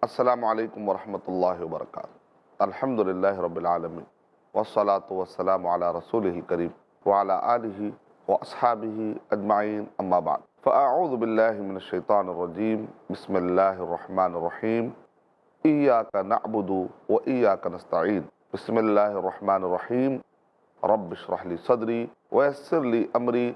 السلام علیکم ورحمۃ اللہ وبرکاتہ۔ الحمد للہ رب العالمین والصلاة والسلام علی رسولہ الکریم وعلی آلہ واصحابہ اجمعین، اما بعد فاعوذ باللہ من الشیطان الرجیم، بسم اللہ الرحمن الرحیم۔ ایاک نعبد وایاک نستعین، بسم اللہ الرحمن الرحیم۔ رب اشرح لی صدری ویسر لی امری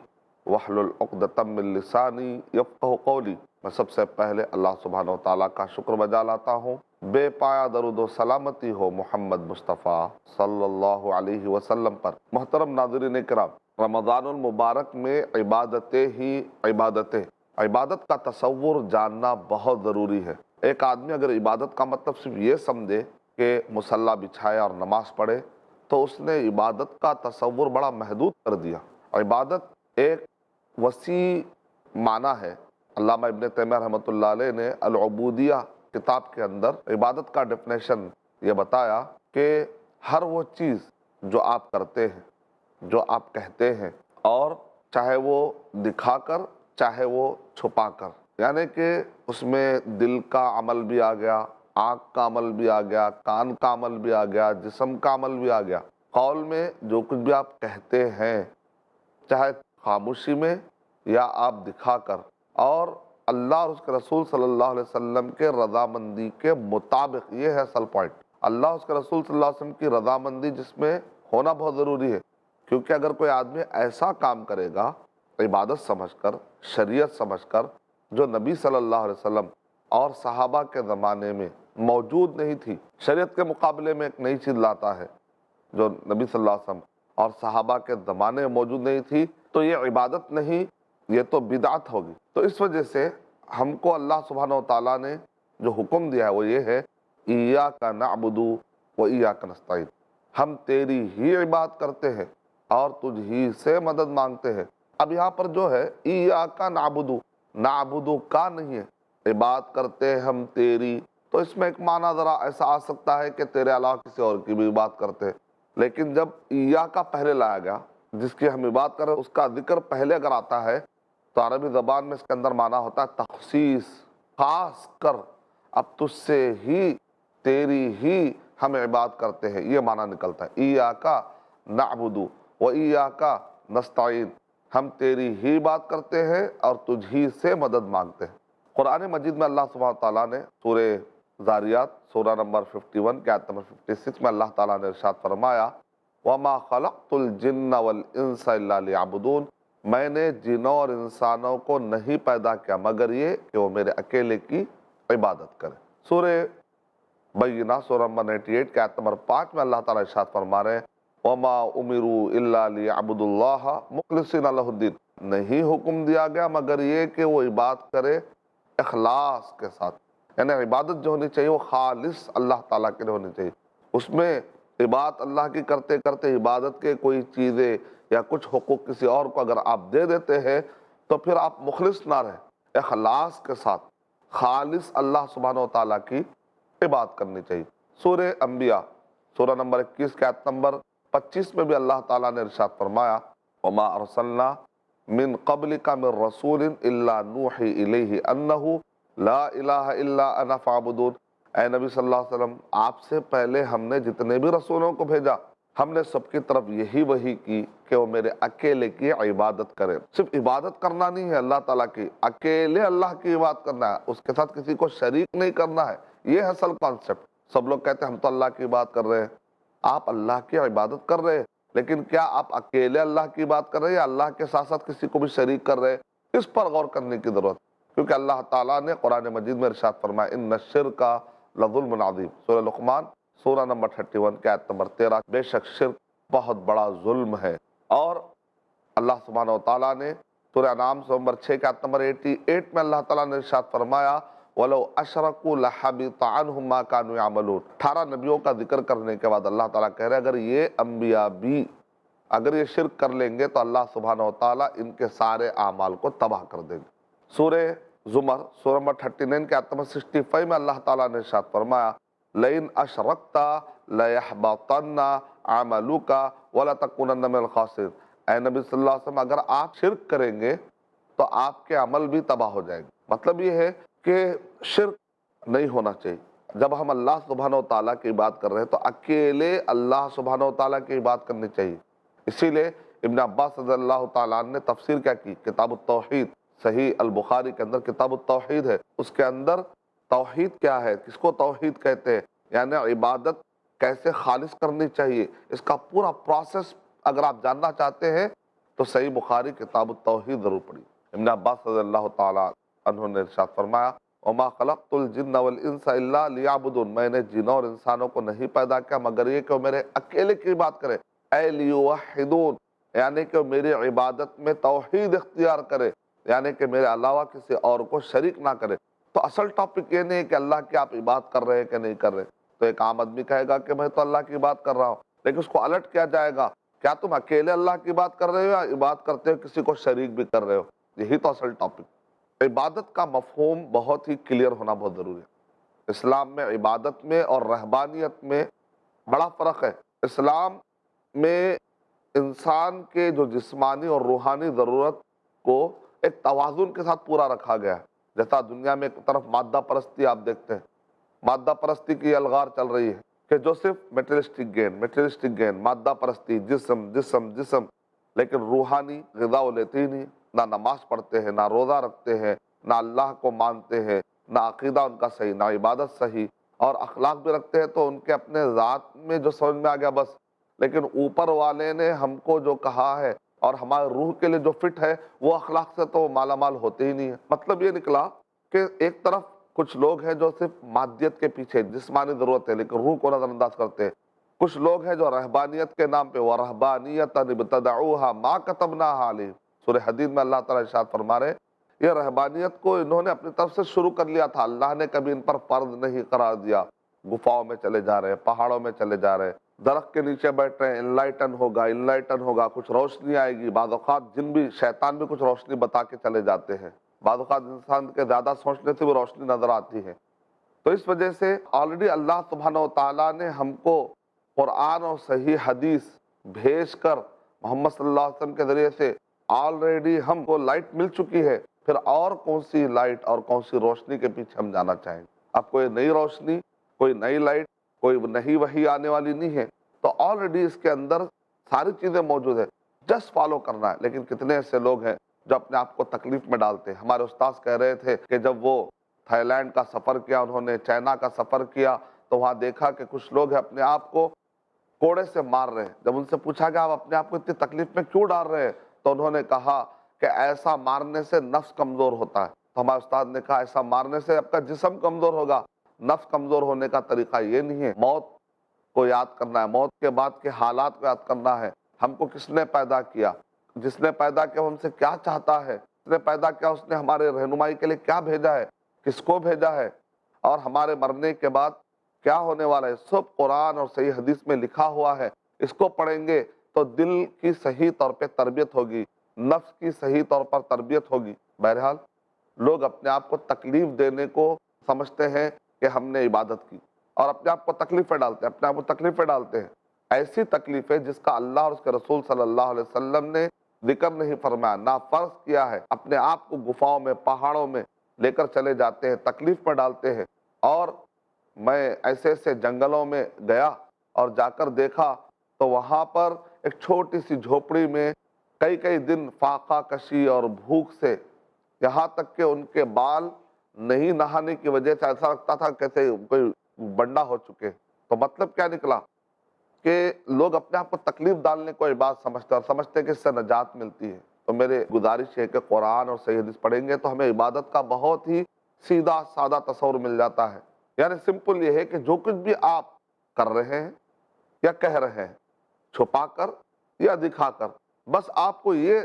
واحلل عقدۃ من لسانی یفقہوا قولی۔ میں سب سے پہلے اللہ سبحانہ و تعالیٰ کا شکر بجا لاتا ہوں، بے پایا درود و سلامتی ہو محمد مصطفیٰ صلی اللہ علیہ وسلم پر۔ محترم ناظرین کرام، رمضان المبارک میں عبادتیں ہی عبادتیں، عبادت کا تصور جاننا بہت ضروری ہے۔ ایک آدمی اگر عبادت کا مطلب صرف یہ سمجھے کہ مصلی بچھائے اور نماز پڑھے تو اس نے عبادت کا تصور بڑا محدود کر دیا۔ عبادت ایک وسیع معنی ہے۔ علامہ ابن تیمیہ رحمۃ اللہ علیہ نے العبودیہ کتاب کے اندر عبادت کا ڈیفینیشن یہ بتایا کہ ہر وہ چیز جو آپ کرتے ہیں، جو آپ کہتے ہیں، اور چاہے وہ دکھا کر چاہے وہ چھپا کر، یعنی کہ اس میں دل کا عمل بھی آ گیا، آنکھ کا عمل بھی آ گیا، کان کا عمل بھی آ گیا، جسم کا عمل بھی آ گیا، قول میں جو کچھ بھی آپ کہتے ہیں، چاہے خاموشی میں یا آپ دکھا کر، اور اللہ اور اس کے رسول صلی اللہ علیہ وسلم کے رضامندی کے مطابق، یہ ہے اصل پوائنٹ۔ اللہ اور اس کے رسول صلی اللہ علیہ وسلم کی رضامندی جس میں ہونا بہت ضروری ہے، کیونکہ اگر کوئی آدمی ایسا کام کرے گا عبادت سمجھ کر، شریعت سمجھ کر، جو نبی صلی اللہ علیہ وسلم اور صحابہ کے زمانے میں موجود نہیں تھی، شریعت کے مقابلے میں ایک نئی چیز لاتا ہے جو نبی صلی اللہ علیہ وسلم اور صحابہ کے زمانے میں موجود نہیں تھی، تو یہ عبادت نہیں، یہ تو بدعت ہوگی۔ تو اس وجہ سے ہم کو اللہ سبحانہ و تعالیٰ نے جو حکم دیا ہے وہ یہ ہے، ایاک نعبد و ایاک نستعین، ہم تیری ہی عبادت کرتے ہیں اور تجھ ہی سے مدد مانگتے ہیں۔ اب یہاں پر جو ہے ایاک نعبد، نعبد کا نہیں ہے، عبادت کرتے ہم تیری، تو اس میں ایک معنی ذرا ایسا آ سکتا ہے کہ تیرے علاوہ کسی اور کی بھی عبادت کرتے ہیں، لیکن جب ایاک پہلے لایا گیا، جس کی ہم عبادت کریں اس کا ذکر پہلے اگر آتا ہے تو عربی زبان میں اس کے اندر معنی ہوتا ہے تخصیص، خاص کر، اب تجھ سے ہی، تیری ہی ہم عبادت کرتے ہیں، یہ معنی نکلتا ہے۔ ایاک نعبد و ایاک نستعین، ہم تیری ہی بات کرتے ہیں اور تجھ ہی سے مدد مانگتے ہیں۔ قرآن مجید میں اللہ سبحانہ تعالیٰ نے سورہ ذاریات سورہ نمبر 51 کے آیت نمبر 56 میں اللہ تعالیٰ نے ارشاد فرمایا، وَمَا خَلَقْتُ الْجِنَّ وَالْإِنسَ إِلَّا لِيَعْبُدُونَ، میں نے جنوں اور انسانوں کو نہیں پیدا کیا مگر یہ کہ وہ میرے اکیلے کی عبادت کریں۔ سورہ بینہ سورہ نمبر 98 کے آیت نمبر 5 میں اللہ تعالیٰ ارشاد فرما رہے ہیں، وَمَا أُمِرُوا إِلَّا لِيَعْبُدُوا اللَّهَ مُخْلِصِينَ لَهُ الدِّينَ، نہیں حکم دیا گیا مگر یہ کہ وہ عبادت کرے اخلاص کے ساتھ، یعنی عبادت جو ہونی چاہیے وہ خالص اللہ تعالیٰ کے لیے ہونی چاہیے۔ اس میں عبادت اللہ کی کرتے کرتے عبادت کے کوئی چیزیں یا کچھ حقوق کسی اور کو اگر آپ دے دیتے ہیں تو پھر آپ مخلص نہ رہیں، اخلاص کے ساتھ خالص اللہ سبحانہ و تعالیٰ کی عبادت کرنی چاہیے۔ سورہ انبیاء سورہ نمبر 21 کے آیت نمبر 25 میں بھی اللہ تعالیٰ نے ارشاد فرمایا، وَمَا أَرْسَلْنَا مِن قَبْلِكَ مِن رَّسُولٍ إِلَّا نُوحِي إِلَيْهِ أَنَّهُ لَا إِلَٰهَ إِلَّا أَنَا فَاعْبُدُونِ، اے نبی صلی اللہ علیہ وسلم، آپ سے پہلے ہم نے جتنے بھی رسولوں کو بھیجا، ہم نے سب کی طرف یہی وحی کی کہ وہ میرے اکیلے کی عبادت کریں۔ صرف عبادت کرنا نہیں ہے اللہ تعالیٰ کی، اکیلے اللہ کی عبادت کرنا ہے، اس کے ساتھ کسی کو شریک نہیں کرنا ہے، یہ ہے اصل کانسیپٹ۔ سب لوگ کہتے ہیں ہم تو اللہ کی عبادت کر رہے ہیں، آپ اللہ کی عبادت کر رہے ہیں، لیکن کیا آپ اکیلے اللہ کی بات کر رہے ہیں یا اللہ کے ساتھ ساتھ کسی کو بھی شریک کر رہے ہیں؟ اس پر غور کرنے کی ضرورت، کیونکہ اللہ تعالیٰ نے قرآن مجید میں ارشاد فرمایا، ان الشرک لظلم عظیم، سورہ لقمان سورہ نمبر 31 کے آیت نمبر 13، بے شک شرک بہت بڑا ظلم ہے۔ اور اللہ سبحانہ و تعالیٰ نے سورہ انعام سورہ نمبر 6 کے آیت نمبر 88 میں اللہ تعالیٰ نے ارشاد فرمایا، وَلَوْ أَشْرَكُوا لَحَبِطَ عَنْهُمْ مَا كَانُوا يَعْمَلُونَ۔ 18 نبیوں کا ذکر کرنے کے بعد اللہ تعالیٰ کہہ رہے اگر یہ انبیاء بھی اگر یہ شرک کر لیں گے تو اللہ سبحانہ و تعالیٰ ان کے سارے اعمال کو تباہ کر دیں گے۔ سورہ زمر سورہ نمبر 39 کے آیت نمبر 65 میں اللہ تعالیٰ نے ارشاد فرمایا، لَئِنْ أَشْرَكْتَ لَيَحْبَطَنَّ عَمَلُكَ وَلَتَكُونَنَّ مِنَ الْخَاسِرِينَ، اے نبی صلی اللہ علیہ وسلم اگر آپ شرک کریں گے تو آپ کے عمل بھی تباہ ہو جائیں گے۔ مطلب یہ ہے کہ شرک نہیں ہونا چاہیے، جب ہم اللہ سبحانہ و تعالیٰ کی بات کر رہے ہیں تو اکیلے اللہ سبحانہ و تعالیٰ کی بات کرنی چاہیے۔ اسی لیے ابن عباس رضی اللہ تعالیٰ عنہ نے تفسیر کیا کی، کتاب التوحید، صحیح البخاری کے اندر کتاب التوحید ہے، اس کے اندر توحید کیا ہے، کس کو توحید کہتے ہیں، یعنی عبادت کیسے خالص کرنی چاہیے، اس کا پورا پروسیس اگر آپ جاننا چاہتے ہیں تو صحیح بخاری کتاب التوحید ضرور پڑھیے۔ ابن عباس رضی اللہ تعالیٰ عنہ نے ارشاد فرمایا، وما خلقت الجن والانس الا لیعبدون، میں نے جنوں اور انسانوں کو نہیں پیدا کیا مگر یہ کہ وہ میرے اکیلے کی بات کرے، اے لیوحدون، یعنی کہ وہ میری عبادت میں توحید اختیار کرے، یعنی کہ میرے علاوہ کسی اور کو شریک نہ کرے۔ تو اصل ٹاپک یہ نہیں ہے کہ اللہ کی آپ عبادت کر رہے ہیں کہ نہیں کر رہے۔ تو ایک عام آدمی کہے گا کہ میں تو اللہ کی بات کر رہا ہوں، لیکن اس کو الٹ کیا جائے گا، کیا تم اکیلے اللہ کی بات کر رہے ہو یا عبادت کرتے ہو کسی کو شریک بھی کر رہے ہو؟ یہی تو اصل ٹاپک۔ عبادت کا مفہوم بہت ہی کلیئر ہونا بہت ضروری ہے۔ اسلام میں عبادت میں اور رہبانیت میں بڑا فرق ہے۔ اسلام میں انسان کے جو جسمانی اور روحانی ضرورت کو ایک توازن کے ساتھ پورا رکھا گیا ہے۔ جیسا دنیا میں ایک طرف مادہ پرستی آپ دیکھتے ہیں، مادہ پرستی کی الغار چل رہی ہے کہ جو صرف میٹریلسٹک گین، مادہ پرستی، جسم جسم جسم، لیکن روحانی غذا وہ لیتے ہی نہیں، نہ نماز پڑھتے ہیں، نہ روزہ رکھتے ہیں، نہ اللہ کو مانتے ہیں، نہ عقیدہ ان کا صحیح، نہ عبادت صحیح، اور اخلاق بھی رکھتے ہیں تو ان کے اپنے ذات میں جو سمجھ میں آ گیا بس، لیکن اوپر والے نے ہم کو جو کہا ہے اور ہمارے روح کے لیے جو فٹ ہے وہ اخلاق سے تو مالا مال ہوتے ہی نہیں ہے۔ مطلب یہ نکلا کہ ایک طرف کچھ لوگ ہیں جو صرف مادیت کے پیچھے، جسمانی ضرورت ہے لیکن روح کو نظر انداز کرتے ہیں، کچھ لوگ ہیں جو رہبانیت کے نام پہ وَرَهْبَانِيَةً ابْتَدَعُوهَا مَا كَتَبْنَاهَا عَلَيْهِمْ، سورہ حدید میں اللہ تعالیٰ ارشاد فرما رہے ہیں یہ رہبانیت کو انہوں نے اپنی طرف سے شروع کر لیا تھا، اللہ نے کبھی ان پر فرض نہیں قرار دیا۔ گفاؤں میں چلے جا رہے ہیں، پہاڑوں میں چلے جا رہے ہیں، درخت کے نیچے بیٹھ رہے ہیں، انلائٹن ہوگا، کچھ روشنی آئے گی، بعض اوقات جن بھی شیطان بھی کچھ روشنی بتا کے چلے جاتے ہیں، بعض اوقات انسان کے زیادہ سوچنے سے وہ روشنی نظر آتی ہے۔ تو اس وجہ سے آلریڈی اللہ سبحانہ و تعالیٰ نے ہم کو قرآن اور صحیح حدیث بھیج کر محمد صلی اللہ علیہ وسلم کے ذریعے سے آلریڈی ہم کو لائٹ مل چکی ہے، پھر اور کون سی لائٹ اور کون سی روشنی کے پیچھے ہم جانا چاہیں گے؟ اب کوئی نئی روشنی، کوئی نئی لائٹ، کوئی نئی وحی آنے والی نہیں ہے، تو آلریڈی اس کے اندر ساری چیزیں موجود ہیں، جسٹ فالو کرنا ہے۔ لیکن کتنے ایسے لوگ ہیں جو اپنے آپ کو تکلیف میں ڈالتے ہیں۔ ہمارے استاذ کہہ رہے تھے کہ جب وہ تھائی لینڈ کا سفر کیا، انہوں نے چائنا کا سفر کیا، تو وہاں دیکھا کہ کچھ لوگ اپنے آپ کو کوڑے سے مار رہے ہیں۔ جب ان سے پوچھا کہ آپ اپنے آپ کو اتنی تکلیف میں کیوں ڈال رہے ہیں، تو انہوں نے کہا کہ ایسا مارنے سے نفس کمزور ہوتا ہے۔ تو ہمارے استاد نے کہا ایسا مارنے سے آپ کا جسم کمزور ہوگا، نفس کمزور ہونے کا طریقہ یہ نہیں ہے۔ موت کو یاد کرنا ہے، موت کے بعد کے حالات کو یاد کرنا ہے۔ ہم کو کس نے پیدا کیا، جس نے پیدا کیا وہ ہم سے کیا چاہتا ہے، جس نے پیدا کیا اس نے ہمارے رہنمائی کے لیے کیا بھیجا ہے، کس کو بھیجا ہے، اور ہمارے مرنے کے بعد کیا ہونے والا ہے، سب قرآن اور صحیح حدیث میں لکھا ہوا ہے۔ اس کو پڑھیں گے تو دل کی صحیح طور پہ تربیت ہوگی، نفس کی صحیح طور پر تربیت ہوگی۔ بہرحال لوگ اپنے آپ کو تکلیف دینے کو سمجھتے ہیں کہ ہم نے عبادت کی، اور اپنے آپ کو تکلیفیں ڈالتے ہیں، اپنے آپ کو تکلیفیں ڈالتے ہیں، ایسی تکلیفیں جس کا اللہ اور اس کے رسول صلی اللہ علیہ وسلم نے ذکر نہیں فرمایا، نہ فرض کیا ہے۔ اپنے آپ کو گفاؤں میں، پہاڑوں میں لے کر چلے جاتے ہیں، تکلیف میں ڈالتے ہیں۔ اور میں ایسے ایسے جنگلوں میں گیا اور جا کر دیکھا تو وہاں پر ایک چھوٹی سی جھوپڑی میں کئی دن فاقہ کشی اور بھوک سے، یہاں تک کہ ان کے بال نہیں نہانے کی وجہ سے ایسا لگتا تھا کیسے کوئی بنڈا ہو چکے۔ تو مطلب کیا نکلا کہ لوگ اپنے آپ کو تکلیف ڈالنے کو عبادت سمجھتے ہیں اور سمجھتے ہیں کہ اس سے نجات ملتی ہے۔ تو میرے گزارش ہے کہ قرآن اور صحیح حدیث پڑھیں گے تو ہمیں عبادت کا بہت ہی سیدھا سادہ تصور مل جاتا ہے۔ یعنی سمپل یہ ہے کہ جو کچھ بھی آپ کر رہے ہیں یا کہہ رہے ہیں، چھپا کر یا دکھا کر، بس آپ کو یہ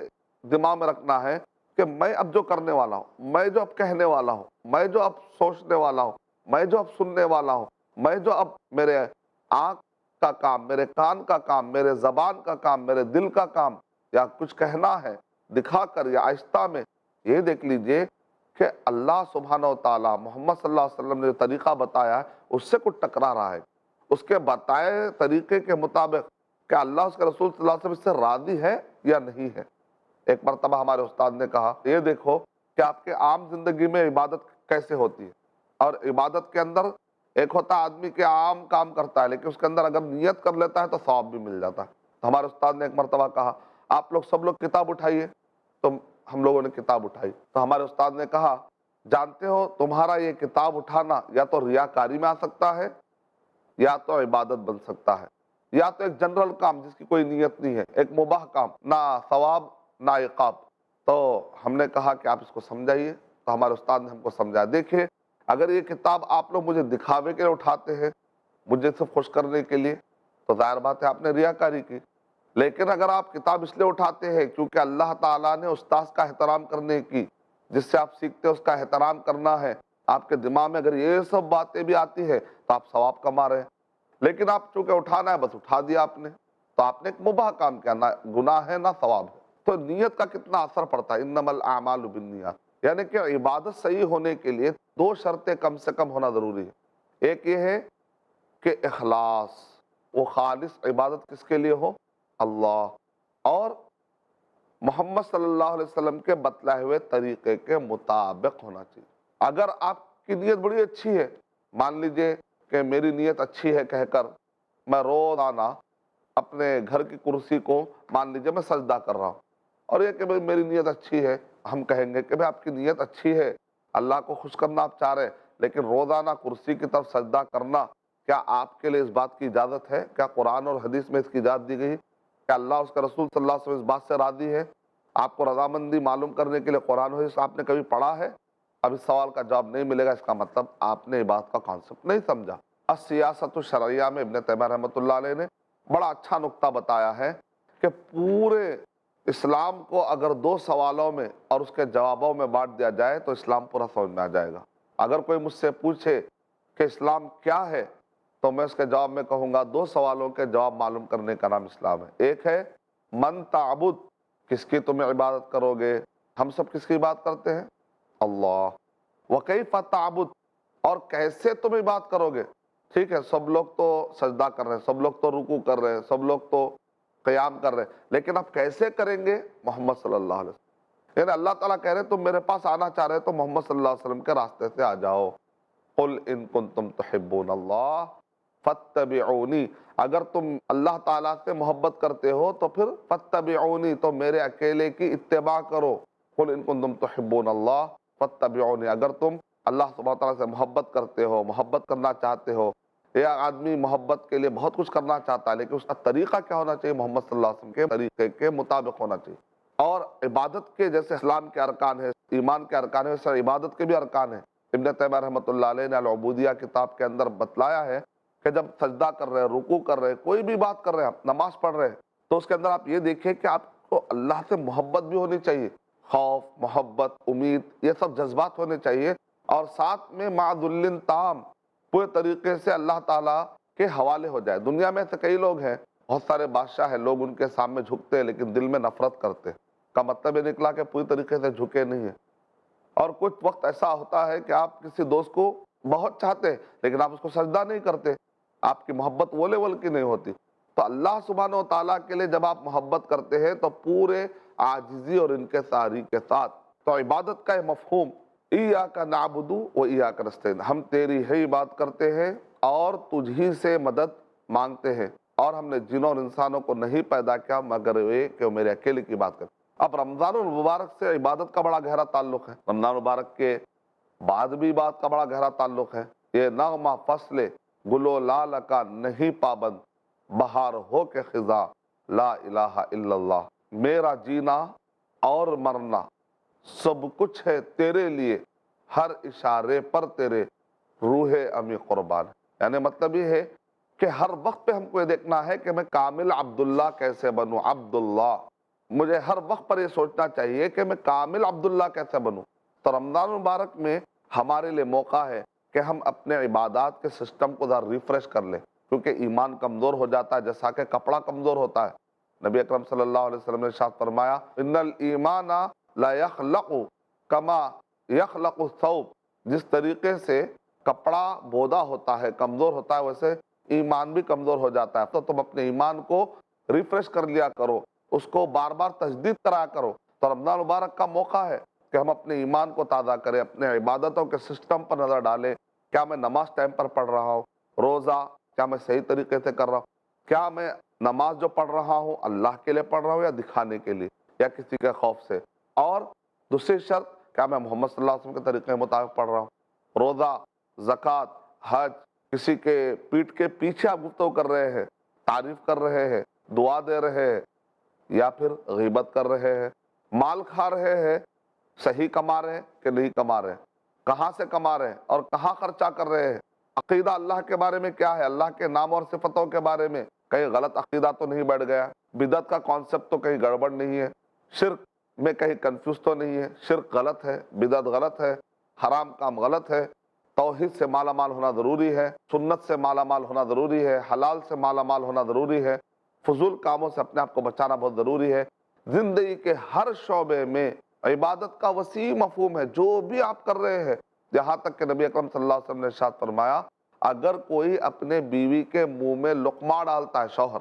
دماغ میں رکھنا ہے کہ میں اب جو کرنے والا ہوں، میں جو اب کہنے والا ہوں، میں جو اب سوچنے والا ہوں، میں جو اب سننے والا ہوں، میں جو اب میرے آنکھ کا کام، میرے کان کا کام، میرے زبان کا کام، میرے دل کا کام، یا کچھ کہنا ہے دکھا کر یا آہستہ میں، یہ دیکھ لیجئے کہ اللہ سبحانہ و تعالیٰ محمد صلی اللہ علیہ وسلم نے جو طریقہ بتایا ہے اس سے کچھ ٹکرا رہا ہے، اس کے بتائے طریقے کے مطابق کہ اللہ اس کے رسول صلی اللہ علیہ وسلم اس سے راضی ہے یا نہیں ہے۔ ایک مرتبہ ہمارے استاد نے کہا یہ دیکھو کہ آپ کے عام زندگی میں عبادت کیسے ہوتی ہے، اور عبادت کے اندر ایک ہوتا ہے آدمی کے عام کام کرتا ہے لیکن اس کے اندر اگر نیت کر لیتا ہے تو ثواب بھی مل جاتا ہے۔ تو ہمارے استاد نے ایک مرتبہ کہا آپ لوگ سب لوگ کتاب اٹھائیے، تو ہم لوگوں نے کتاب اٹھائی، تو ہمارے استاد نے کہا جانتے ہو تمہارا یہ کتاب اٹھانا یا تو ریاکاری میں آ سکتا ہے یا تو عبادت بن سکتا ہے، یا تو ایک جنرل کام جس کی کوئی نیت نہیں ہے، ایک مباح کام، نہ ثواب نہ عقاب۔ تو ہم نے کہا کہ آپ اس کو سمجھائیے، تو ہمارے استاد نے ہم کو سمجھایا دیکھیں اگر یہ کتاب آپ لوگ مجھے دکھاوے کے لیے اٹھاتے ہیں، مجھے صرف خوش کرنے کے لیے، تو ظاہر بات ہے آپ نے ریاکاری کی۔ لیکن اگر آپ کتاب اس لیے اٹھاتے ہیں کیونکہ اللہ تعالیٰ نے استاذ کا احترام کرنے کی، جس سے آپ سیکھتے ہیں اس کا احترام کرنا ہے، آپ کے دماغ میں اگر یہ سب باتیں بھی آتی ہے تو آپ ثواب کما رہے ہیں۔ لیکن آپ چونکہ اٹھانا ہے بس اٹھا دیا آپ نے، تو آپ نے ایک مباح کام کیا، نہ گناہ ہے نہ ثواب ہے۔ تو نیت کا کتنا اثر پڑتا ہے، انما الاعمال بالنیات، یعنی کہ عبادت صحیح ہونے کے لیے دو شرطیں کم سے کم ہونا ضروری ہے۔ ایک یہ ہے کہ اخلاص، وہ خالص عبادت کس کے لیے ہو، اللہ اور محمد صلی اللہ علیہ وسلم کے بتلائے ہوئے طریقے کے مطابق ہونا چاہیے۔ اگر آپ کی نیت بڑی اچھی ہے، مان لیجئے کہ میری نیت اچھی ہے کہہ کر میں روزانہ اپنے گھر کی کرسی کو مان لیجئے میں سجدہ کر رہا ہوں، اور یہ کہ بھئی میری نیت اچھی ہے، ہم کہیں گے کہ بھئی آپ کی نیت اچھی ہے، اللہ کو خوش کرنا آپ چاہ رہے ہیں، لیکن روزانہ کرسی کی طرف سجدہ کرنا کیا آپ کے لیے اس بات کی اجازت ہے؟ کیا قرآن اور حدیث میں اس کی اجازت دی گئی؟ کیا اللہ اس کا رسول صلی اللہ علیہ وسلم اس بات سے راضی ہے؟ آپ کو رضامندی معلوم کرنے کے لیے قرآن و حدیث آپ نے کبھی پڑھا ہے؟ اب اس سوال کا جواب نہیں ملے گا، اس کا مطلب آپ نے بات کا کانسیپٹ نہیں سمجھا۔ السیاست الشرعیہ میں ابن تیمیہ رحمۃ اللہ علیہ نے بڑا اچھا نقطہ بتایا ہے کہ پورے اسلام کو اگر دو سوالوں میں اور اس کے جوابوں میں بانٹ دیا جائے تو اسلام پورا سمجھ میں آ جائے گا۔ اگر کوئی مجھ سے پوچھے کہ اسلام کیا ہے تو میں اس کے جواب میں کہوں گا دو سوالوں کے جواب معلوم کرنے کا نام اسلام ہے۔ ایک ہے من تعبد، کس کی تم عبادت کرو گے؟ ہم سب کس کی عبادت کرتے ہیں؟ اللہ۔ وکیف تعبد، اور کیسے تم عبادت کرو گے؟ ٹھیک ہے سب لوگ تو سجدہ کر رہے ہیں، سب لوگ تو رکوع کر رہے ہیں، سب لوگ تو قیام کر رہے ہیں، لیکن آپ کیسے کریں گے؟ محمد صلی اللہ علیہ وسلم، یعنی اللہ تعالیٰ کہہ رہے ہیں تم میرے پاس آنا چاہ رہے ہیں تو محمد صلی اللہ علیہ وسلم کے راستے سے آ جاؤ۔ قل ان کنتم تحبون اللہ فاتبعونی، اگر تم اللہ تعالیٰ سے محبت کرتے ہو تو پھر فاتبعونی، تو میرے اکیلے کی اتباع کرو۔ قل ان کنتم تحبون اللہ فاتبعونی، اگر تم اللہ سبحانہ تعالیٰ سے محبت کرتے ہو، محبت کرنا چاہتے ہو، یا آدمی محبت کے لیے بہت کچھ کرنا چاہتا ہے لیکن اس کا طریقہ کیا ہونا چاہیے؟ محمد صلی اللہ علیہ وسلم کے طریقے کے مطابق ہونا چاہیے۔ اور عبادت کے جیسے اسلام کے ارکان ہے، ایمان کے ارکان ہے، ویسے عبادت کے بھی ارکان ہیں۔ ابن تیمیہ رحمۃ اللہ علیہ نے العبودیہ کتاب کے اندر بتلایا ہے کہ جب سجدہ کر رہے ہیں، رکوع کر رہے ہیں، کوئی بھی بات کر رہے ہیں، نماز پڑھ رہے ہیں، تو اس کے اندر آپ یہ دیکھیں کہ آپ کو اللہ سے محبت بھی ہونی چاہیے، خوف، محبت، امید، یہ سب جذبات ہونے چاہیے، اور ساتھ میں مع ذل تام، پورے طریقے سے اللہ تعالیٰ کے حوالے ہو جائے۔ دنیا میں ایسے کئی لوگ ہیں، بہت سارے بادشاہ ہیں، لوگ ان کے سامنے جھکتے ہیں لیکن دل میں نفرت کرتے ہیں، کا مطلب یہ نکلا کہ پوری طریقے سے جھکے نہیں ہیں۔ اور کچھ وقت ایسا ہوتا ہے کہ آپ کسی دوست کو بہت چاہتے ہیں لیکن آپ اس کو سجدہ نہیں کرتے، آپ کی محبت وہ لیول کی نہیں ہوتی۔ تو اللہ سبحانہ و تعالیٰ کے لیے جب آپ محبت کرتے ہیں تو پورے عاجزی اور انکساری کے ساتھ، تو عبادت کا یہ مفہوم ایاک نعبد و ایاک نستعین، ہم تیری ہی عبادت کرتے ہیں اور تجھ ہی سے مدد مانگتے ہیں، اور ہم نے جنوں اور انسانوں کو نہیں پیدا کیا مگر یہ کہ وہ میرے اکیلے کی بات کریں۔ اب رمضان المبارک سے عبادت کا بڑا گہرا تعلق ہے، رمضان المبارک کے بعد بھی بات کا بڑا گہرا تعلق ہے۔ یہ نغمہ فصل گل و لال کا نہیں پابند، بہار ہو کے خزاں لا الہ الا اللہ، میرا جینا اور مرنا سب کچھ ہے تیرے لیے، ہر اشارے پر تیرے روح امی قربان۔ یعنی مطلب یہ ہے کہ ہر وقت پہ ہم کو یہ دیکھنا ہے کہ میں کامل عبداللہ کیسے بنوں، عبداللہ، مجھے ہر وقت پر یہ سوچنا چاہیے کہ میں کامل عبداللہ کیسے بنوں۔ تو رمضان مبارک میں ہمارے لیے موقع ہے کہ ہم اپنے عبادات کے سسٹم کو ذرا ریفریش کر لیں، کیونکہ ایمان کمزور ہو جاتا ہے جیسا کہ کپڑا کمزور ہوتا ہے۔ نبی اکرم صلی اللہ علیہ وسلم نے ارشاد فرمایا ان الایمان لا یخلق کما یخلق الثوب، جس طریقے سے کپڑا بودا ہوتا ہے، کمزور ہوتا ہے، ویسے ایمان بھی کمزور ہو جاتا ہے۔ تو تم اپنے ایمان کو ریفریش کر لیا کرو، اس کو بار بار تجدید کرایا کرو۔ تو رمضان مبارک کا موقع ہے کہ ہم اپنے ایمان کو تازہ کریں، اپنے عبادتوں کے سسٹم پر نظر ڈالیں، کیا میں نماز ٹائم پر پڑھ رہا ہوں؟ روزہ کیا میں صحیح طریقے سے کر رہا ہوں؟ کیا میں نماز جو پڑھ رہا ہوں اللہ کے لیے پڑھ رہا ہوں یا دکھانے کے لیے یا کسی کے خوف سے؟ اور دوسری شرط، کیا میں محمد صلی اللہ علیہ وسلم کے طریقے کے مطابق پڑھ رہا ہوں؟ روزہ، زکوٰۃ، حج، کسی کے پیٹھ کے پیچھے آپ گفتگو کر رہے ہیں، تعریف کر رہے ہیں، دعا دے رہے ہیں، یا پھر غیبت کر رہے ہیں، مال کھا رہے ہیں، صحیح کما رہے ہیں کہ نہیں کما رہے ہیں، کہاں سے کما رہے ہیں اور کہاں خرچہ کر رہے ہیں، عقیدہ اللہ کے بارے میں کیا ہے، اللہ کے نام اور صفتوں کے بارے میں کہیں غلط عقیدہ تو نہیں بڑھ گیا، بدعت کا کانسیپٹ تو کہیں گڑبڑ نہیں ہے، شرک میں کہیں کنفیوز تو نہیں ہے، شرک غلط ہے، بدعت غلط ہے، حرام کام غلط ہے، توحید سے مالا مال ہونا ضروری ہے، سنت سے مالا مال ہونا ضروری ہے، حلال سے مالا مال ہونا ضروری ہے، فضول کاموں سے اپنے آپ کو بچانا بہت ضروری ہے۔ زندگی کے ہر شعبے میں عبادت کا وسیع مفہوم ہے، جو بھی آپ کر رہے ہیں، یہاں تک کہ نبی اکرم صلی اللہ علیہ وسلم نے ارشاد فرمایا اگر کوئی اپنے بیوی کے منہ میں لقمہ ڈالتا ہے شوہر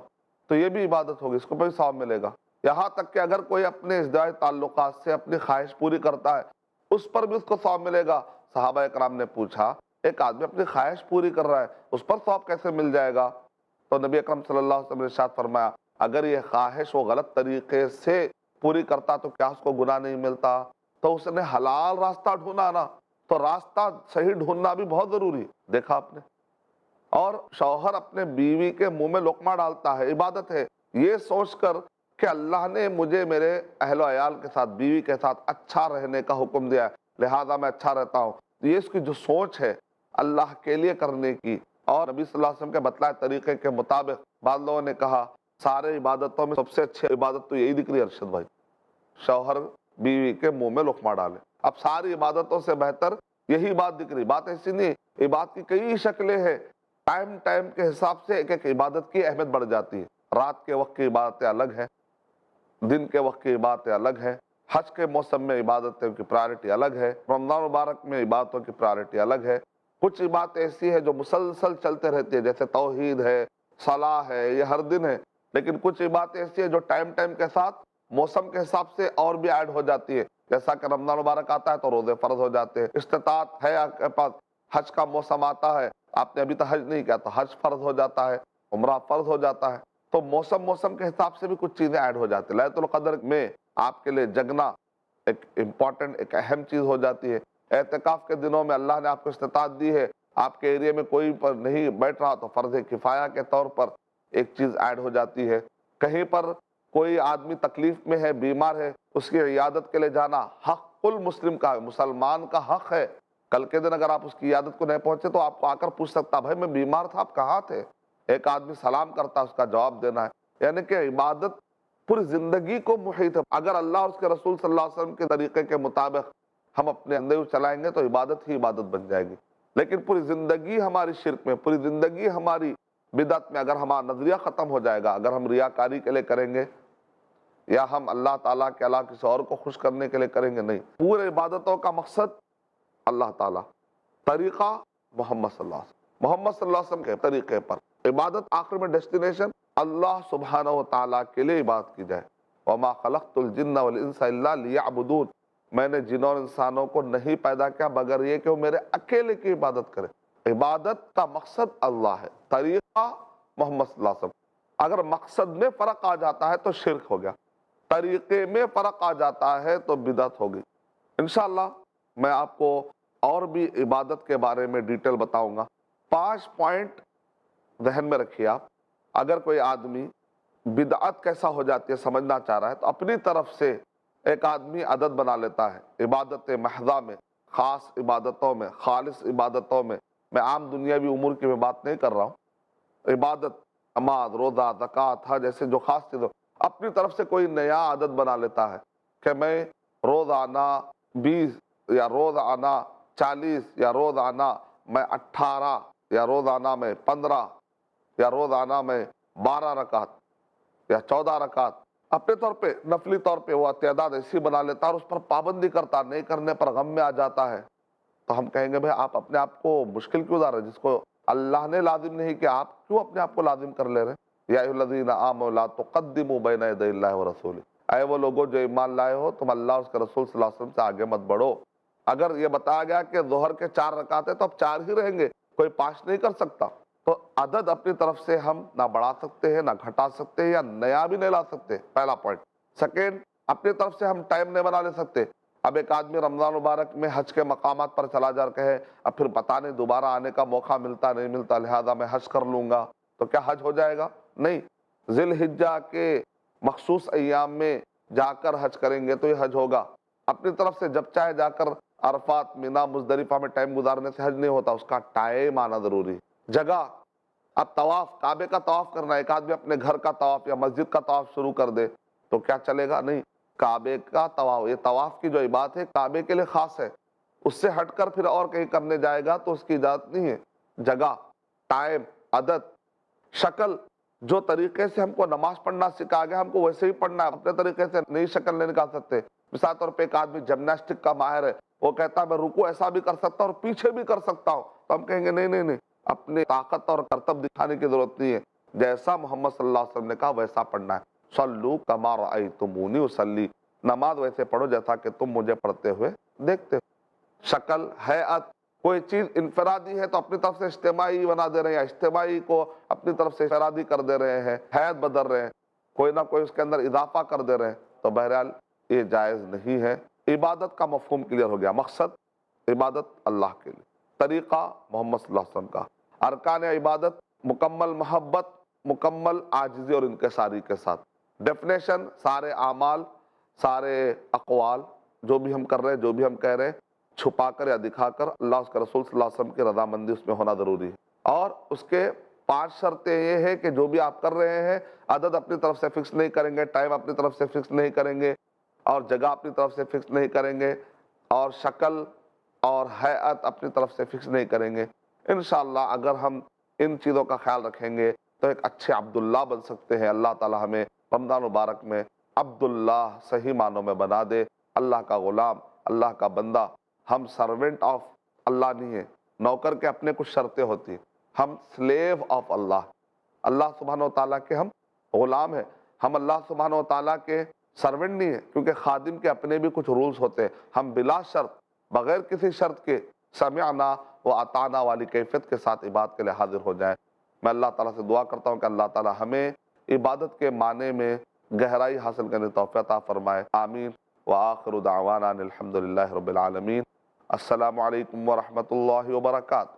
تو یہ بھی عبادت ہوگی، اس کو بھی ثواب ملے گا۔ یہاں تک کہ اگر کوئی اپنے ازدواجی تعلقات سے اپنی خواہش پوری کرتا ہے اس پر بھی اس کو ثواب ملے گا۔ صحابہ اکرام نے پوچھا ایک آدمی اپنی خواہش پوری کر رہا ہے اس پر ثواب کیسے مل جائے گا؟ تو نبی اکرم صلی اللہ علیہ وسلم نے ارشاد فرمایا اگر یہ خواہش وہ غلط طریقے سے پوری کرتا تو کیا اس کو گناہ نہیں ملتا؟ تو اس نے حلال راستہ ڈھونڈا نا، تو راستہ صحیح ڈھونڈنا بھی بہت ضروری ہے، دیکھا آپ نے۔ اور شوہر اپنے بیوی کے منہ میں لقمہ ڈالتا ہے، عبادت ہے، یہ سوچ کر کہ اللہ نے مجھے میرے اہل و عیال کے ساتھ، بیوی کے ساتھ اچھا رہنے کا حکم دیا ہے لہذا میں اچھا رہتا ہوں، یہ اس کی جو سوچ ہے اللہ کے لیے کرنے کی اور نبی صلی اللہ علیہ وسلم کے بتلائے طریقے کے مطابق، بعض لوگوں نے کہا سارے عبادتوں میں سب سے اچھی عبادت تو یہی دکھ رہی ہے ارشد بھائی، شوہر بیوی کے منہ میں لقمہ ڈالے۔ اب ساری عبادتوں سے بہتر یہی بات دکھ رہی، بات ایسی نہیں، عبادت کی کئی شکلیں ہیں، ٹائم کے حساب سے ایک ایک عبادت کی اہمیت بڑھ جاتی ہے۔ رات کے وقت کی عبادتیں الگ ہیں، دن کے وقت کی عبادتیں الگ ہیں، حج کے موسم میں عبادتوں کی پرائرٹی الگ ہے، رمضان مبارک میں عبادتوں کی پرائرٹی الگ ہے۔ کچھ عبادت ایسی ہے جو مسلسل چلتے رہتی ہے جیسے توحید ہے، صلاح ہے، یہ ہر دن ہے، لیکن کچھ عبادت ایسی ہے جو ٹائم کے ساتھ موسم کے حساب سے اور بھی ایڈ ہو جاتی ہے، جیسا کہ رمضان مبارک آتا ہے تو روزے فرض ہو جاتے ہیں، استطاعت ہے آپ کے پاس، حج کا موسم آتا ہے، آپ نے ابھی تو حج نہیں کیا تو حج فرض ہو جاتا ہے، عمرہ فرض ہو جاتا ہے، تو موسم کے حساب سے بھی کچھ چیزیں ایڈ ہو جاتی ہیں۔ لیلۃ القدر میں آپ کے لیے جگنا ایک امپورٹنٹ، ایک اہم چیز ہو جاتی ہے۔ اعتکاف کے دنوں میں اللہ نے آپ کو استطاعت دی ہے، آپ کے ایریے میں کوئی پر نہیں بیٹھ رہا تو فرض کفایہ کے طور پر ایک چیز ایڈ ہو جاتی ہے۔ کہیں پر کوئی آدمی تکلیف میں ہے، بیمار ہے، اس کی عیادت کے لیے جانا حق المسلم کا، مسلمان کا حق ہے۔ کل کے دن اگر آپ اس کی عیادت کو نہیں پہنچے تو آپ کو آ کر پوچھ سکتا بھائی میں بیمار تھا آپ کہاں تھے؟ ایک آدمی سلام کرتا اس کا جواب دینا ہے، یعنی کہ عبادت پوری زندگی کو محیط ہے۔ اگر اللہ اور اس کے رسول صلی اللہ علیہ وسلم کے طریقے کے مطابق ہم اپنے زندگی چلائیں گے تو عبادت ہی عبادت بن جائے گی، لیکن پوری زندگی ہماری شرک میں، پوری زندگی ہماری بدعت میں، اگر ہمارا نظریہ ختم ہو جائے گا، اگر ہم ریاکاری کے لیے کریں گے یا ہم اللہ تعالیٰ کے علاوہ کسی اور کو خوش کرنے کے لیے کریں گے، نہیں، پورے عبادتوں کا مقصد اللہ تعالیٰ، طریقہ محمد صلی اللہ علیہ وسلم، محمد صلی اللہ علیہ وسلم کے طریقے پر عبادت، آخر میں ڈیسٹینیشن اللہ سبحانہ و تعالیٰ کے لیے عبادت کی جائے۔ وَمَا خَلَقْتُ الْجِنَّ وَالْإِنسَ إِلَّا لِيَعْبُدُونَ، میں نے جنوں اور انسانوں کو نہیں پیدا کیا مگر یہ کہ وہ میرے اکیلے کی عبادت کرے۔ عبادت کا مقصد اللہ ہے، طریقہ محمد صلی اللہ علیہ وسلم۔ اگر مقصد میں فرق آ جاتا ہے تو شرک ہو گیا، طریقے میں فرق آ جاتا ہے تو بدعت ہوگی۔ انشاءاللہ میں آپ کو اور بھی عبادت کے بارے میں ڈیٹیل بتاؤں گا۔ 5 پوائنٹ ذہن میں رکھیے آپ، اگر کوئی آدمی بدعت کیسا ہو جاتی ہے سمجھنا چاہ رہا ہے تو اپنی طرف سے ایک آدمی عادت بنا لیتا ہے عبادت محضہ میں، خاص عبادتوں میں، خالص عبادتوں میں عام دنیاوی امور کی میں بات نہیں کر رہا ہوں، عبادت، نماز، روزہ، زکوٰۃ، حج، جیسے جو خاص چیزیں اپنی طرف سے کوئی نیا عادت بنا لیتا ہے کہ میں روزانہ 20 یا روزانہ 40 یا روزانہ میں 18 یا روزانہ میں 15 یا روزانہ میں 12 رکعت یا 14 رکعت اپنے طور پہ نفلی طور پہ وہ تعداد ایسی بنا لیتا اور اس پر پابندی کرتا، نہیں کرنے پر غم میں آ جاتا ہے، تو ہم کہیں گے بھائی آپ اپنے آپ کو مشکل کیوں لا رہے ہیں؟ جس کو اللہ نے لازم نہیں کہ آپ کیوں اپنے آپ کو لازم کر لے رہے ہیں؟ یا ایھا الذین آمنوا لا تقدموا بین یدی اللہ ورسولہ، اے وہ لوگوں جو ایمان لائے ہو تم اللہ اور اس کے رسول صلی اللہ علیہ وسلم سے آگے مت بڑھو، اگر یہ بتایا گیا کہ ظہر کے 4 رکعت ہے تو اب 4 ہی رہیں گے، کوئی 5 نہیں کر سکتا، تو عدد اپنی طرف سے ہم نہ بڑھا سکتے ہیں، نہ گھٹا سکتے ہیں، یا نیا بھی نہیں لا سکتے، پہلا پوائنٹ۔ سیکنڈ، اپنی طرف سے ہم ٹائم نہیں بنا لے سکتے۔ اب ایک آدمی رمضان مبارک میں حج کے مقامات پر چلا جا کہے اب پھر پتہ نہیں دوبارہ آنے کا موقع ملتا نہیں ملتا، لہذا میں حج کر لوں گا، تو کیا حج ہو جائے گا؟ نہیں، ذی الحجہ کے مخصوص ایام میں جا کر حج کریں گے تو یہ حج ہوگا۔ اپنی طرف سے جب چاہے جا کر عرفات، مینا، مزدلفہ میں ٹائم گزارنے سے حج نہیں ہوتا، اس کا ٹائم آنا ضروری ہے۔ جگہ، اب طواف، کعبے کا طواف کرنا ہے، ایک آدمی اپنے گھر کا طواف یا مسجد کا طواف شروع کر دے تو کیا چلے گا؟ نہیں، کعبے کا طواف، یہ طواف کی جو عبادت ہے کعبے کے لیے خاص ہے، اس سے ہٹ کر پھر اور کہیں کرنے جائے گا تو اس کی اجازت نہیں ہے۔ جگہ، ٹائم، عدد، شکل، جو طریقے سے ہم کو نماز پڑھنا سکھا گیا ہم کو ویسے ہی پڑھنا ہے، اپنے طریقے سے نئی شکل نہیں نکال سکتے۔ مثال طور پہ ایک آدمی جمناسٹک کا ماہر ہے، وہ کہتا ہے میں رکوع ایسا بھی کر سکتا ہوں اور پیچھے بھی کر سکتا ہوں، تو ہم کہیں گے نہیں نہیں نہیں، اپنی طاقت اور کرتب دکھانے کی ضرورت نہیں ہے، جیسا محمد صلی اللہ علیہ وسلم نے کہا ویسا پڑھنا ہے۔ صلو کما رأیتمونی اصلی، نماز ویسے پڑھو جیسا کہ تم مجھے پڑھتے ہوئے دیکھتے ہو۔ شکل، ہیئت، کوئی چیز انفرادی ہے تو اپنی طرف سے اجتماعی بنا دے رہے ہیں، یا اجتماعی کو اپنی طرف سے انفرادی کر دے رہے ہیں، حیت بدل رہے ہیں، کوئی نہ کوئی اس کے اندر اضافہ کر دے رہے ہیں، تو بہرحال یہ جائز نہیں ہے۔ عبادت کا مفہوم کلیئر ہو گیا، مقصد عبادت اللہ کے لیے، طریقہ محمد صلی اللہ علیہ وسلم کا، ارکان عبادت مکمل محبت، مکمل عاجزی اور انکساری کے ساتھ، ڈیفینیشن سارے اعمال، سارے اقوال جو بھی ہم کر رہے ہیں، جو بھی ہم کہہ رہے ہیں، چھپا کر یا دکھا کر اللہ اس کے رسول صلی اللہ علیہ وسلم کی رضامندی اس میں ہونا ضروری ہے۔ اور اس کے 5 شرطیں یہ ہے کہ جو بھی آپ کر رہے ہیں عدد اپنی طرف سے فکس نہیں کریں گے، ٹائم اپنی طرف سے فکس نہیں کریں گے، اور جگہ اپنی طرف سے فکس نہیں کریں گے، اور شکل اور ہیئت اپنی طرف سے فکس نہیں کریں گے۔ انشاءاللہ اگر ہم ان چیزوں کا خیال رکھیں گے تو ایک اچھے عبداللہ بن سکتے ہیں۔ اللہ تعالی ہمیں رمضان مبارک میں عبداللہ صحیح معنوں میں بنا دے، اللہ کا غلام، اللہ کا بندہ۔ ہم سرونٹ آف اللہ نہیں ہیں، نوکر کے اپنے کچھ شرطیں ہوتی ہیں، ہم سلیو آف اللہ، اللہ سبحانہ و تعالیٰ کے ہم غلام ہیں، ہم اللہ سبحانہ و تعالیٰ کے سرونٹ نہیں ہیں، کیونکہ خادم کے اپنے بھی کچھ رولز ہوتے ہیں۔ ہم بلا شرط، بغیر کسی شرط کے سمعنا و اطعنا والی کیفیت کے ساتھ عبادت کے لیے حاضر ہو جائیں۔ میں اللہ تعالیٰ سے دعا کرتا ہوں کہ اللہ تعالیٰ ہمیں عبادت کے معنی میں گہرائی حاصل کرنے توفیق عطا فرمائے، آمین۔ وآخر دعوانا الحمدللہ رب العالمین۔ السلام علیکم ورحمۃ اللہ وبرکاتہ۔